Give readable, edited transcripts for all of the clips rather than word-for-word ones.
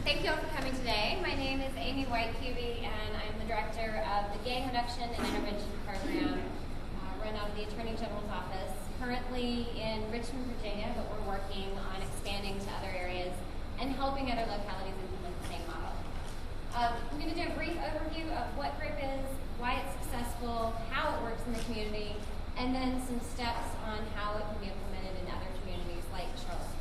Thank you all for coming today. My name is Wight Kube, and I'm the director of the Gang Reduction and Intervention Program run out of the Attorney General's office, currently in Richmond, Virginia, but we're working on expanding to other areas and helping other localities implement the same model. I'm going to do a brief overview of what GRIP is, why it's successful, how it works in the community, and then some steps on how it can be implemented in other communities like Charlotte.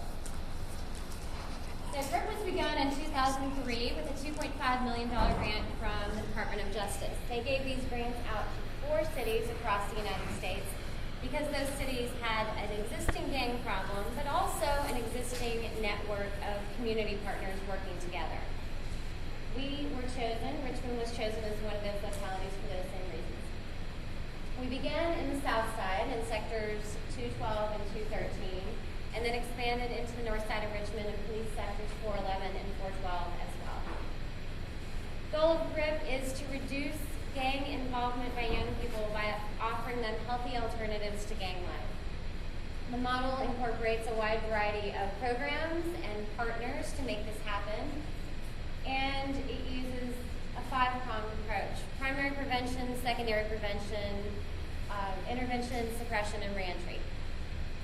So GRIP was begun in 2003 with a $2.5 million grant from the Department of Justice. They gave these grants out to 4 cities across the United States because those cities had an existing gang problem, but also an existing network of community partners working together. Richmond was chosen as one of those localities for those same reasons. We began in the south side in sectors 212 and 213, and then expanded into the north side of Richmond and police sectors 411 and 412 as well. The goal of GRIP is to reduce gang involvement by young people by offering them healthy alternatives to gang life. The model incorporates a wide variety of programs and partners to make this happen, and it uses a 5-pronged approach: primary prevention, secondary prevention, intervention, suppression, and reentry.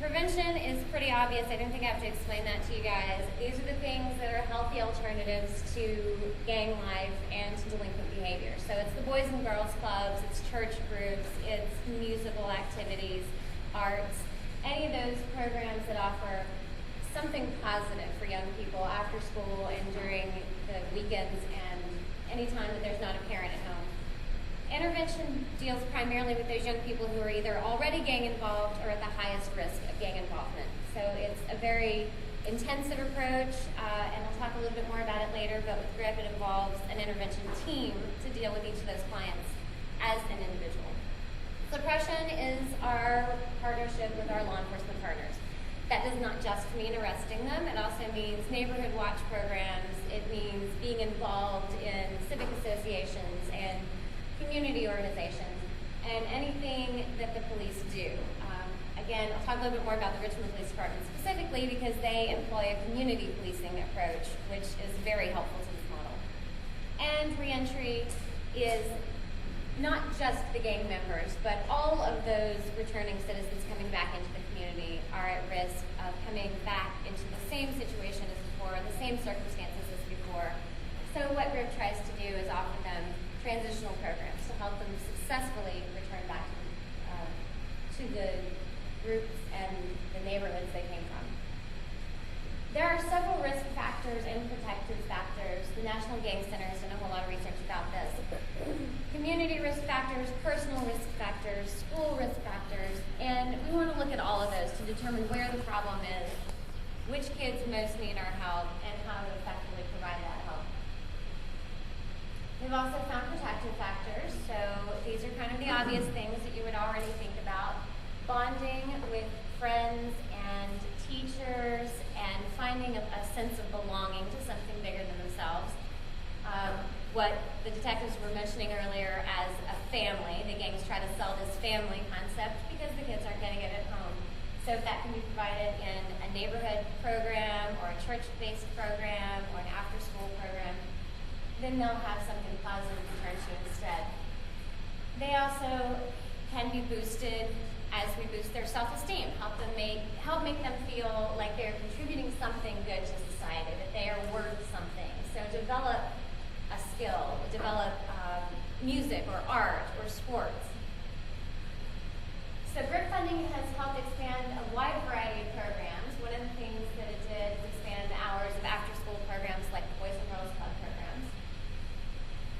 Prevention is pretty obvious. I don't think I have to explain that to you guys. These are the things that are healthy alternatives to gang life and to delinquent behavior. So it's the Boys and Girls Clubs, it's church groups, it's musical activities, arts, any of those programs that offer something positive for young people after school and during the weekends and any time that there's not a parent at home. Intervention deals primarily with those young people who are either already gang involved or at the highest risk of gang involvement. So it's a very intensive approach, and I'll talk a little bit more about it later, but with GRIP it involves an intervention team to deal with each of those clients as an individual. Suppression is our partnership with our law enforcement partners. That does not just mean arresting them, it also means neighborhood watch programs, it means being involved in civic associations and community organizations, and anything that the police do. Again, I'll talk a little bit more about the Richmond Police Department specifically because they employ a community policing approach, which is very helpful to this model. And reentry is not just the gang members, but all of those returning citizens coming back into the community are at risk of coming back into the same situation as before, the same circumstances as before. So what GRIP tries to do is offer them transitional programs to help them successfully return back to the groups and the neighborhoods they came from. There are several risk factors and protective factors. The National Gang Center has done a whole lot of research about this. Community risk factors, personal risk factors, school risk factors, and we want to look at all of those to determine where the problem is, which kids most need our help, and how to effectively provide that help. We've also found protective factors, so these are kind of the obvious things that you would already think about. Bonding with friends and teachers and finding a sense of belonging to something bigger than themselves. What the detectives were mentioning earlier as a family, the gangs try to sell this family concept because the kids aren't getting it at home. So if that can be provided in a neighborhood program or a church-based program or an after-school program, then they'll have something positive to turn to instead. They also can be boosted as we boost their self-esteem, help make them feel like they're contributing something good to society, that they are worth something. So develop a skill, develop music or art or sports. So GRIP funding has helped expand a wide variety of programs. One of the things that it did is expand the hours of after-school programs like the Boys and Girls Club programs.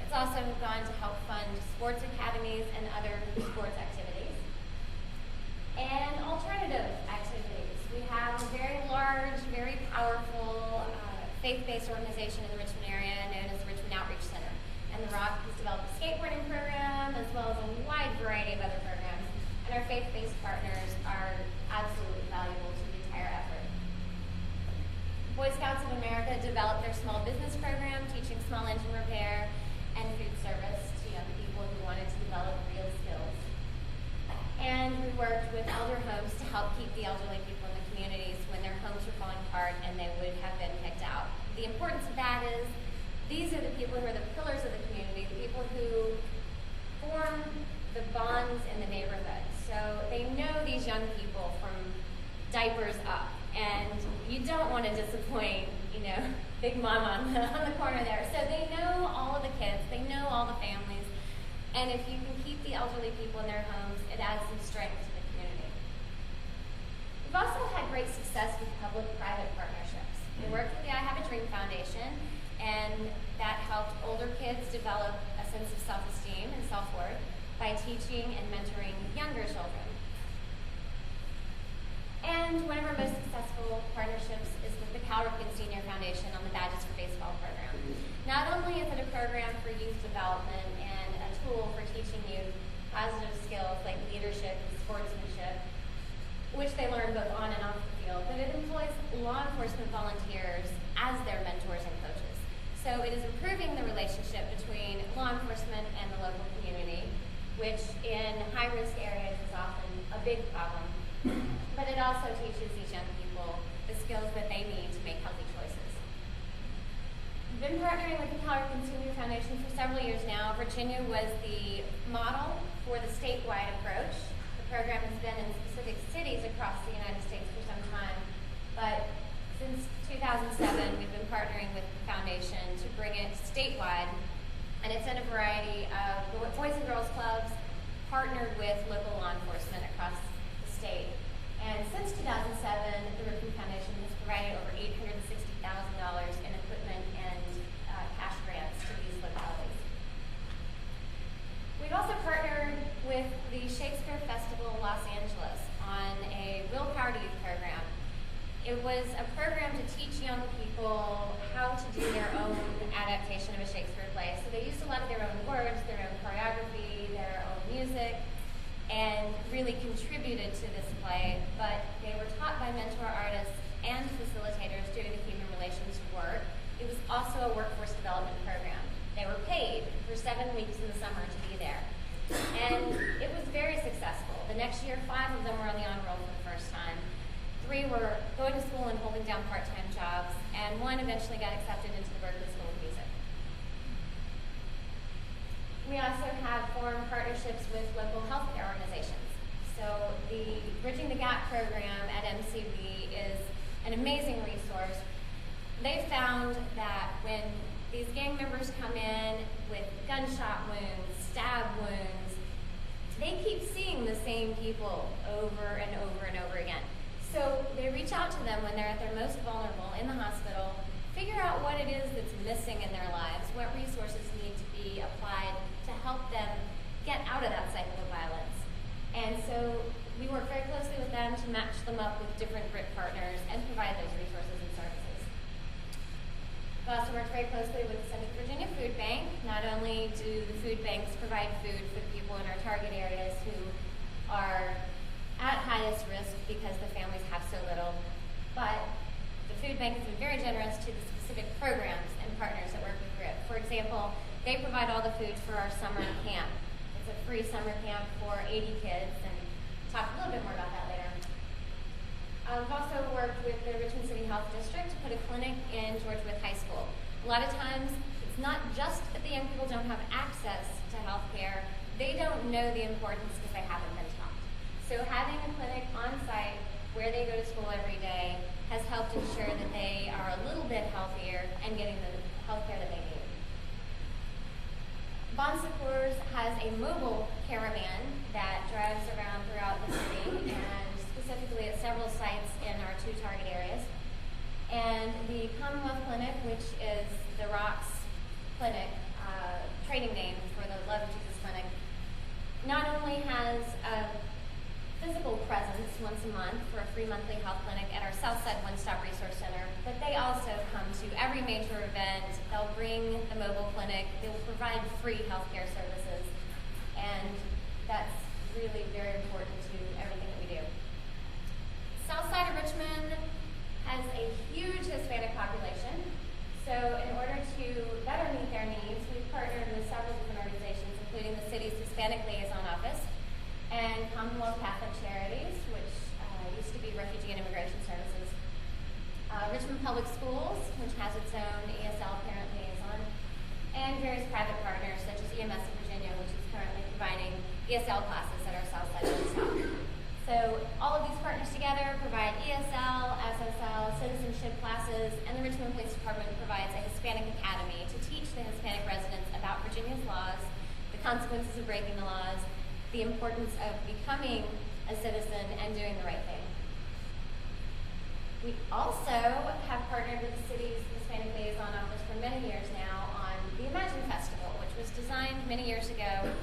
It's also gone to help fund sports academies and other sports activities. And alternative activities. We have a very large, very powerful faith-based organization in the Richmond area known as the Richmond Outreach Center. And the ROC has developed a skateboarding program as well as a wide variety of other programs. And our faith-based partners are absolutely valuable to the entire effort. Boy Scouts of America developed their small business program teaching small engine repair and food service to young people who wanted to develop real skills. And we worked with elder homes to help keep the elderly people in the communities when their homes were falling apart and they would have been kicked out. the importance of that is these are the people who are the pillars of the community, the people who form the bonds in the neighborhood. So they know these young people from diapers up, and you don't want to disappoint, Big Mama on the corner there. So they know all of the kids, they know all the families, and if you can keep the elderly people in their homes, it adds some strength to the community. We've also had great success with public-private partnerships. We worked with the I Have a Dream Foundation, and that helped older kids develop a sense of self-esteem and self-worth by teaching and mentoring younger children. And one of our most successful partnerships is with the Cal Ripken Senior Foundation on the Badges for Baseball program. Not only is it a program for youth development and a tool for teaching youth positive skills like leadership and sportsmanship, which they learn both on and off the field, but it employs law enforcement volunteers as their mentors and coaches. So it is improving the relationship between law enforcement and the local community, which in high-risk areas is often a big problem. But it also teaches these young people the skills that they need to make healthy choices. We've been partnering with the Cal Ripken Senior Foundation for several years now. Virginia was the model for the statewide approach. The program has been in specific cities across the United States for some time, but since 2007, we've been partnering with the foundation to bring it statewide, and it's in a variety of boys and girls clubs partnered with local law enforcement across the state. And since 2007, the Ripken Foundation has provided over $860,000 in equipment and cash grants to these localities. We've also partnered with the Shakespeare Festival Los Angeles on a Will Power to Youth program. It was a program to teach young people how to do their own adaptation of a Shakespeare play. So they used a lot of their own words, their own choreography, their own music, and really contributed to this play, but they were taught by mentor artists and facilitators doing the human relations work. It was also a workforce development program. They were paid for 7 weeks in the summer to be there. And it was very successful. The next year, 5 of them were on the honor roll for the first time. 3 were going to school and holding down part-time jobs, and 1 eventually got accepted into the Berklee School of Music. We also have formed partnerships with local healthcare organizations. So the Bridging the Gap program at MCV is an amazing resource. They found that when these gang members come in with gunshot wounds, stab wounds, they keep seeing the same people over and over and over again. So they reach out to them when they're at their most vulnerable in the hospital, figure out what it is that's missing in their lives, what resources need to be applied to help them get out of that cycle of violence. And so we work very closely with them to match them up with different BRIC partners and provide those resources and services. We also work very closely with the Central Virginia Food Bank. Not only do the food banks provide food for the people in our target areas who are at highest risk because the families have so little, but the food bank has been very generous to the specific programs and partners that work with GRIP. For example, they provide all the food for our summer camp. It's a free summer camp for 80 kids, and we'll talk a little bit more about that later. We've also worked with the Richmond City Health District to put a clinic in George Wythe High School. A lot of times, it's not just that the young people don't have access to health care, they don't know the importance because they haven't been taught. So having a clinic on site where they go to school every day has helped ensure that they are a little bit healthier and getting the health care that they need. Bon Secours has a mobile caravan that drives around throughout the city and specifically at several sites in our 2 target areas. And the Commonwealth Clinic, which is the Rocks Clinic, training name for the Love of Jesus Clinic, not only has a physical presence once a month for a free monthly health clinic at our Southside One-Stop Resource Center, but they also come to every major event. They'll bring the mobile clinic. They will provide free healthcare services, and that's really very important to everything that we do. Southside of Richmond has a huge Hispanic population, so in order to better meet their needs, we've partnered with several different organizations, including the city's Hispanic Liaison Office, and Commonwealth Catholic Charities, which used to be Refugee and Immigration Services. Richmond Public Schools, which has its own ESL parent liaison, and various private partners such as EMS of Virginia, which is currently providing ESL classes at our South Side of the South. So all of these partners together provide ESL, SSL, citizenship classes, and the Richmond Police Department provides a Hispanic Academy to teach the Hispanic residents about Virginia's laws, the consequences of breaking the laws, the importance of becoming a citizen and doing the right thing. We also have partnered with the city's Hispanic Liaison Office for many years now on the Imagine Festival, which was designed many years ago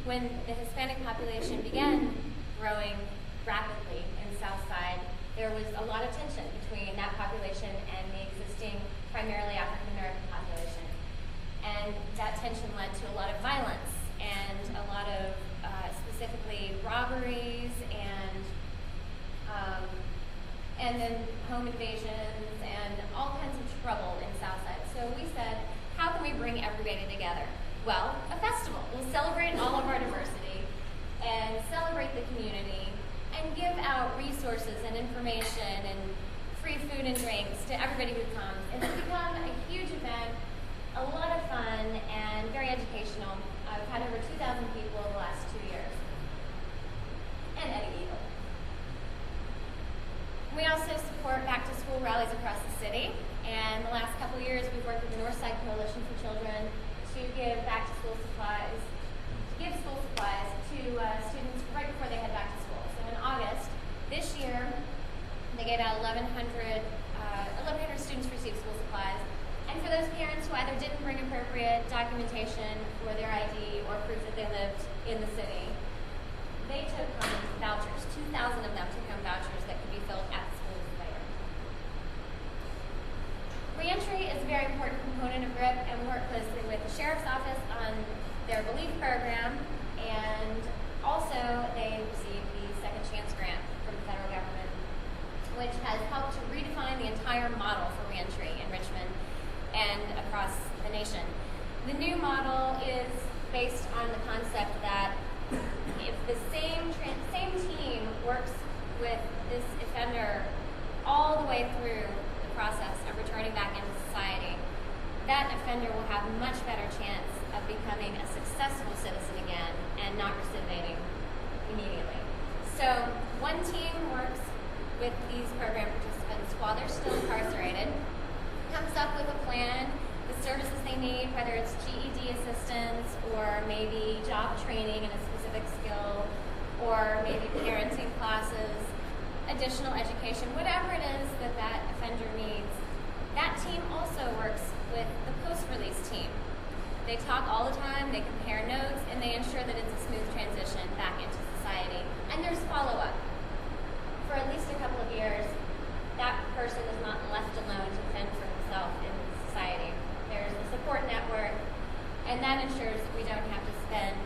when the Hispanic population began growing rapidly in Southside. There was a lot of tension between that population and the existing primarily African American population. And that tension led to a lot of violence and a lot of specifically robberies and then home invasions and all kinds of trouble in Southside. So we said, how can we bring everybody together? Well, a festival. We'll celebrate all of our diversity and celebrate the community and give out resources and information and free food and drinks to everybody who comes. And it's become a huge event, a lot of fun, and very educational. I've had over 2,000 people in the last 2 years. And Eddie Eagle. We also support back-to-school rallies across the city. And the last couple of years, we've worked with the Northside Coalition for Children to give back-to-school supplies, to students right before they head back to school. So in August this year, they gave out 1,100 students received school supplies. And for those parents who either didn't bring appropriate documentation for their ID or proof that they lived in the city, they took home vouchers. 2,000 of them took home vouchers that could be filled at the schools later. Reentry is a very important component of GRIP, and we work closely with the Sheriff's Office on their Belief program, and also they received the Second Chance Grant from the federal government, which has helped to redefine the entire model for reentry in Richmond and across the nation. The new model is based on the concept that if the same team works with this offender all the way through the process of returning back into society, that offender will have a much better chance of becoming a successful citizen again and not recidivating immediately. So one team works with these program participants while they're still incarcerated, comes up with a plan, the services they need, whether it's GED assistance or maybe job training in a specific skill, or maybe parenting classes, additional education, whatever it is that that offender needs. That team also works with the post-release team. They talk all the time, they compare notes, and they ensure that it's a smooth transition back into society. And there's follow-up. For at least a couple of years, that person is not left alone to fend for himself in society. There's a support network, and that ensures we don't have to spend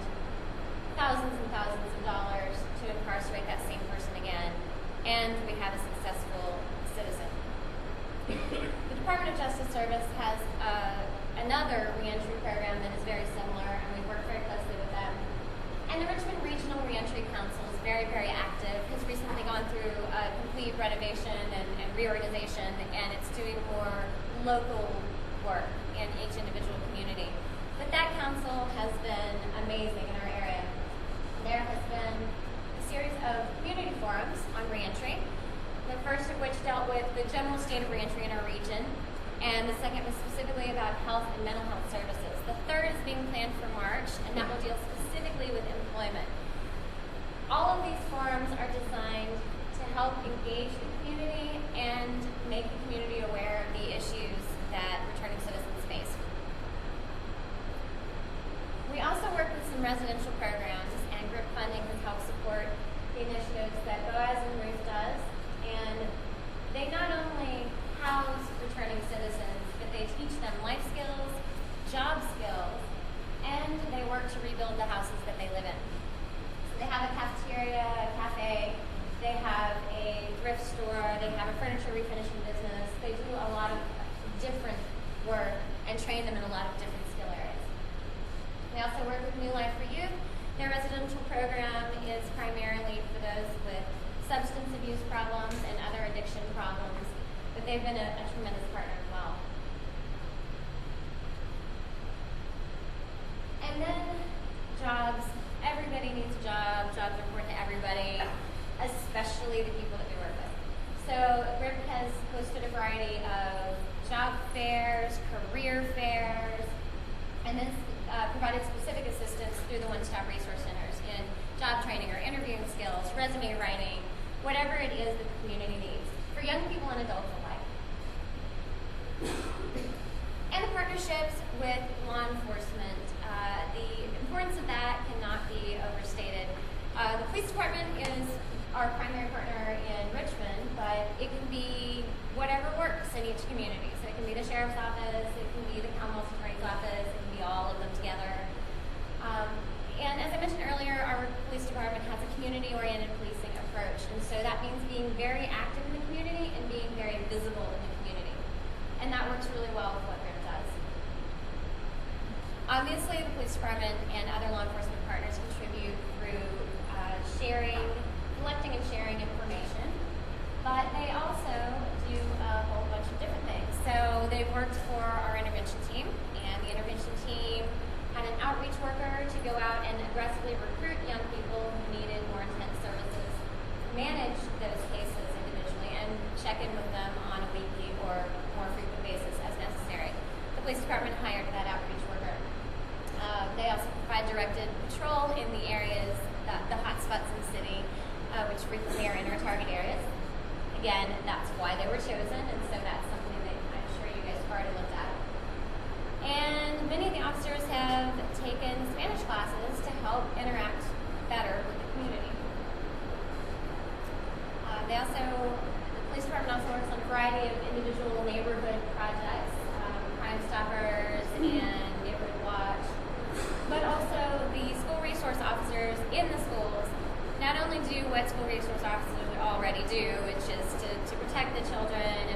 thousands and thousands of dollars to incarcerate that same person again, and we have a successful citizen. The Department of Justice Service has another reentry program that is very similar, and we work very closely with them. And the Richmond Regional Reentry Council is very, very active, has recently gone through a complete renovation and reorganization, and it's doing more local work in each individual community. But that council has been amazing in our area. There has been a series of community forums on reentry, the first of which dealt with the general state of reentry in our region, and the second was specifically about health and mental health services. The third is being planned for March, and that will deal specifically with employment. All of these forums are designed to help engage the community and make the community aware of the issues that returning citizens face. We also work with some residential programs, and GRIP funding has helped support the initiatives that Boaz and Ruth does, and they not only house returning citizens, but they teach them life skills, job skills, and they work to rebuild the houses that they live in. So they have a cafeteria, a cafe, they have a thrift store, they have a furniture refinishing business. They do a lot of different work and train them in a lot of different skill areas. We also work with New Life for Youth. Their residential program is primarily for those with substance abuse problems and other addiction problems. but they've been a tremendous partner as well. And then jobs. Everybody needs a job. Jobs are important to everybody, especially the people that we work with. So RIP has hosted a variety of job fairs, career fairs, and then provided specific assistance through the one-stop resource centers in job training or interviewing skills, resume writing, whatever it is that the community needs, for young people and adults alike. And the partnerships with law enforcement. The importance of that cannot be overstated. The police department is our primary partner in Richmond, but it can be whatever works in each community. So it can be the sheriff's office, it can be the Commonwealth Attorney's office, it can be all of them together. And as I mentioned earlier, our police department has a community-oriented policing approach, and so that means being very active in the community and being very visible in the community. And that works really well with what RIP does. Obviously, the police department and other law enforcement partners contribute through collecting and sharing information, but they also do a whole bunch of different things. So they've worked for our intervention team, and the intervention team had an outreach worker to go out and aggressively recruit young people who needed more intense services, manage those cases individually, and check in with them on a weekly or more frequent basis as necessary. The police department hired that outreach worker. They also provide directed patrol in the areas, the hot spots in the city, which frequently are in our target areas. Again, that's why they were chosen, and so that's something that I'm sure you guys have already looked at. And many of the officers have taken Spanish classes to help interact better with the community. The police department also works on a variety of individual neighborhood projects, Crime Stoppers and Neighborhood Watch, but also the school resource officers in the schools not only do what school resource officers already do, which is to protect the children and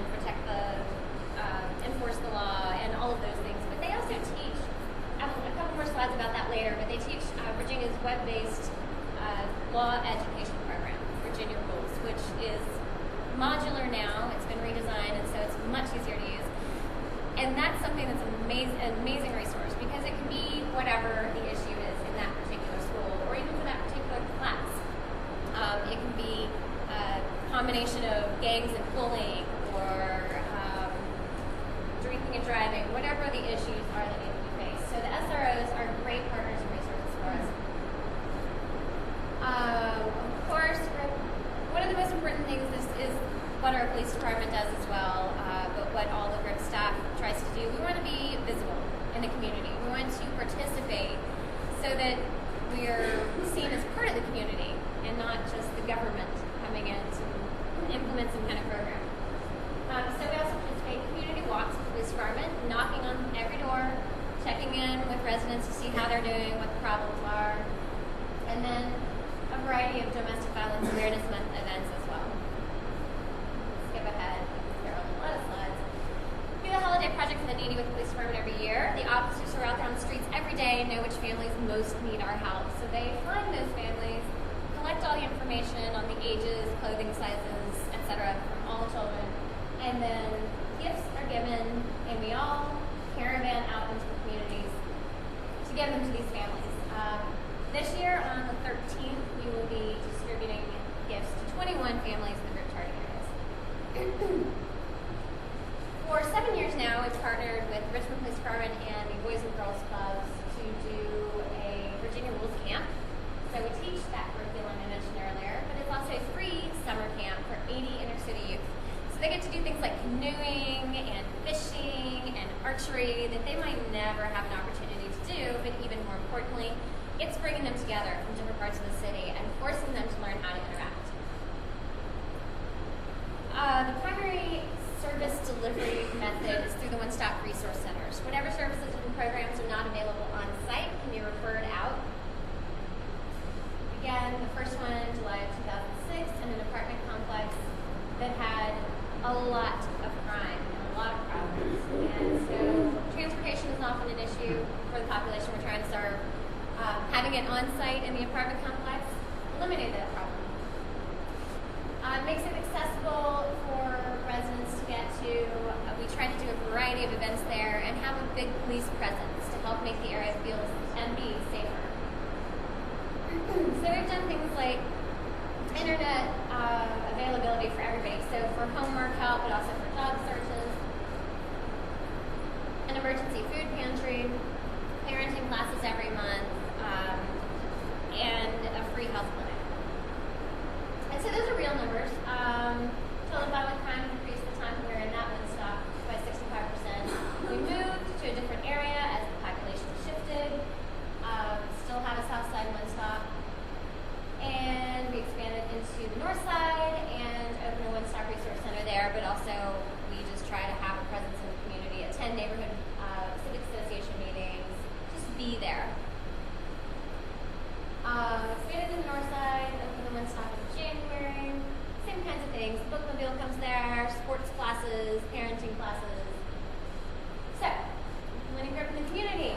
enforce the law and all of those things, but they also teach, I have a couple more slides about that later, but they teach Virginia's web-based law education program, Virginia Rules, which is modular now. It's been redesigned, and so it's much easier to use. And that's something that's an amazing resource, because it can be whatever the issue is in that particular school, or even for that particular class. It can be a combination of gangs and bullying, or drinking and driving, whatever the issues are that need to be faced. So the SROs are great partners and resources for us. Of course, one of the most important things is what our police department does as well, but what all the RIP staff tries to do. We want to be visible in the community. We want to participate so that we're seen as part of the community and not just the government coming in to implement some kind of program. So we also participate in community walks with the police department, knocking on every door, checking in with residents to see how they're doing, what the problems are, and then a variety of domestic violence awareness month events as well. Skip ahead, there are a lot of slides. We do the holiday project for the needy with the police department every year. The officers are out there on the streets every day and know which families most need our help. So they find those families, collect all the information on the ages, clothing sizes, etc. from all the children, and then gifts are given, and we all caravan out into the communities to give them to these families. This year, on the 13th, we will be distributing gifts to 21 families in the RIP target areas. For 7 years now, we've partnered with Richmond Police Department and the Boys and Girls Clubs to do a Virginia Rules camp. So we teach that curriculum I mentioned earlier, but it's also a free summer camp for 80 inner city youth. So they get to do things like canoeing and fishing and archery that they might never have an opportunity to do, but even more importantly, it's bringing them together from different parts of the city and forcing them to learn how to interact. The primary service delivery method is through the one-stop resource centers. Whatever services and programs are not available on site can be referred out. Again, the first one, July of 2006, in an apartment complex that had a lot of crime and a lot of problems. And so transportation is often an issue for the population we're trying to serve. Having it on site in the apartment complex eliminated that problem. Makes it accessible for residents to get to variety of events there and have a big police presence to help make the area feel and be safer. So we've done things like internet availability for everybody, so for homework help, but also for job searches, an emergency food pantry, parenting classes every month, and a free health clinic. And so those are real numbers. Total violent crime increased the time we were in that one stop by 65%. We moved to a different area as the population shifted. Still have a south side one stop. And we expanded into the north side and opened a one-stop resource center there, but also we just try to have a presence in the community, attend neighborhood civic association meetings, just be there. Expanded to the north side, opened the one-stop in January, same kinds of things. Bookmobile comes there, sports classes, parenting classes. So, implementing growth in the community.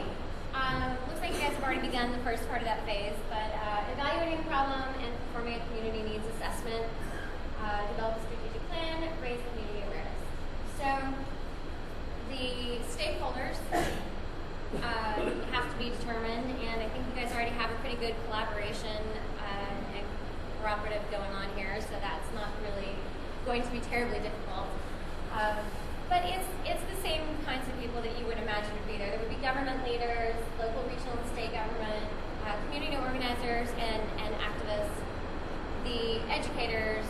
Looks like you guys have already begun the first part of that phase, but evaluating the problem and performing a community needs assessment, develop a strategic plan, raise community awareness. So the stakeholders have to be determined, and I think you guys already have a pretty good collaboration and cooperative going on here, so that's not really going to be terribly difficult. But it's the same kinds of people that you would imagine would be there. There would be government leaders, local, regional, and state government, community organizers, and activists, the educators,